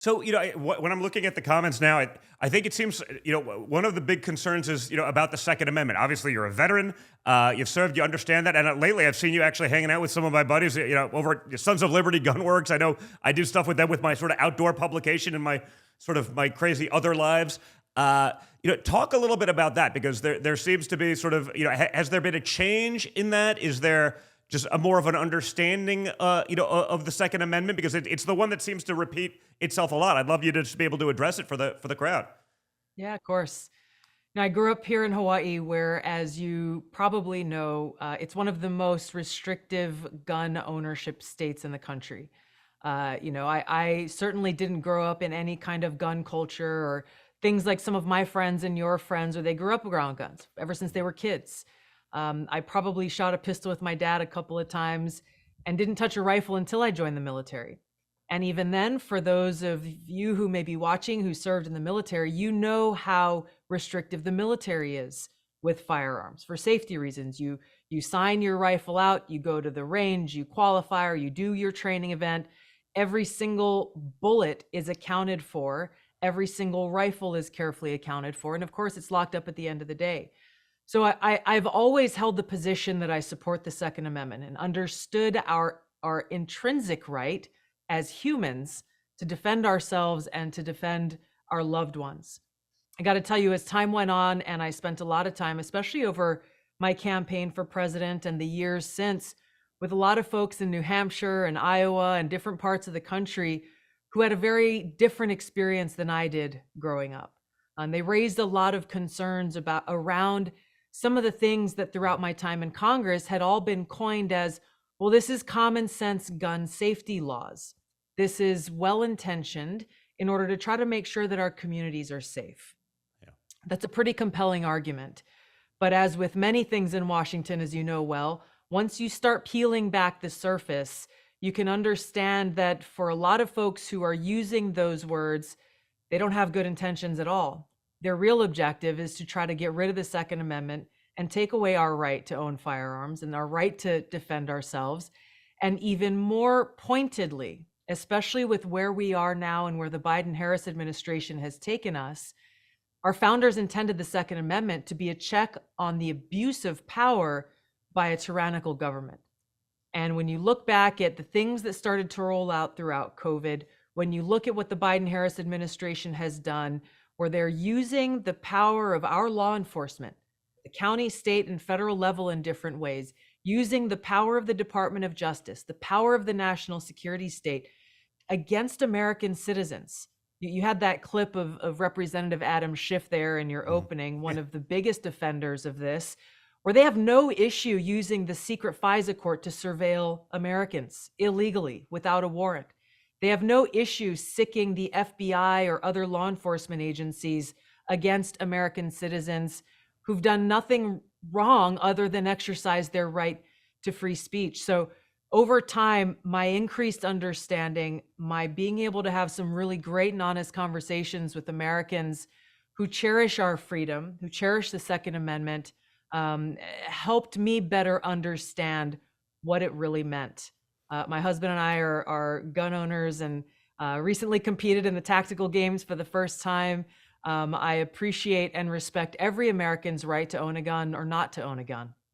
So, when I'm looking at the comments now, I think it seems, one of the big concerns is, about the Second Amendment. Obviously, you're a veteran. You've served, you understand that. And lately, I've seen you actually hanging out with some of my buddies, over at Sons of Liberty Gun Works. I know I do stuff with them with my sort of outdoor publication and my crazy other lives. Talk a little bit about that because there seems to be sort of, has there been a change in that? Is there just a more of an understanding, of the Second Amendment because it's the one that seems to repeat itself a lot. I'd love you to just be able to address it for the crowd. Yeah, of course. Now, I grew up here in Hawaii, where, as you probably know, it's one of the most restrictive gun ownership states in the country. I certainly didn't grow up in any kind of gun culture or things like some of my friends and your friends, or they grew up around guns ever since they were kids. I probably shot a pistol with my dad a couple of times and didn't touch a rifle until I joined the military. And even then, for those of you who may be watching who served in the military, you know how restrictive the military is with firearms for safety reasons. You sign your rifle out, you go to the range, you qualify, or you do your training event. Every single bullet is accounted for. Every single rifle is carefully accounted for. And of course, it's locked up at the end of the day. So I've always held the position that I support the Second Amendment and understood our intrinsic right as humans to defend ourselves and to defend our loved ones. I got to tell you, as time went on, and I spent a lot of time, especially over my campaign for president and the years since, with a lot of folks in New Hampshire and Iowa and different parts of the country who had a very different experience than I did growing up. And they raised a lot of concerns around some of the things that throughout my time in Congress had all been coined as, well, this is common sense gun safety laws. This is well-intentioned in order to try to make sure that our communities are safe. Yeah. That's a pretty compelling argument. But as with many things in Washington, as you know well, once you start peeling back the surface, you can understand that for a lot of folks who are using those words, they don't have good intentions at all. Their real objective is to try to get rid of the Second Amendment and take away our right to own firearms and our right to defend ourselves. And even more pointedly, especially with where we are now and where the Biden-Harris administration has taken us, our founders intended the Second Amendment to be a check on the abuse of power by a tyrannical government. And when you look back at the things that started to roll out throughout COVID, when you look at what the Biden-Harris administration has done, where they're using the power of our law enforcement, the county, state, and federal level in different ways, using the power of the Department of Justice, the power of the national security state against American citizens. You had that clip of Representative Adam Schiff there in your opening, one of the biggest offenders of this, where they have no issue using the secret FISA court to surveil Americans illegally without a warrant. They have no issue sicking the FBI or other law enforcement agencies against American citizens who've done nothing wrong other than exercise their right to free speech. So over time, my increased understanding, my being able to have some really great and honest conversations with Americans who cherish our freedom, who cherish the Second Amendment, helped me better understand what it really meant. My husband and I are gun owners and recently competed in the tactical games for the first time. I appreciate and respect every American's right to own a gun or not to own a gun.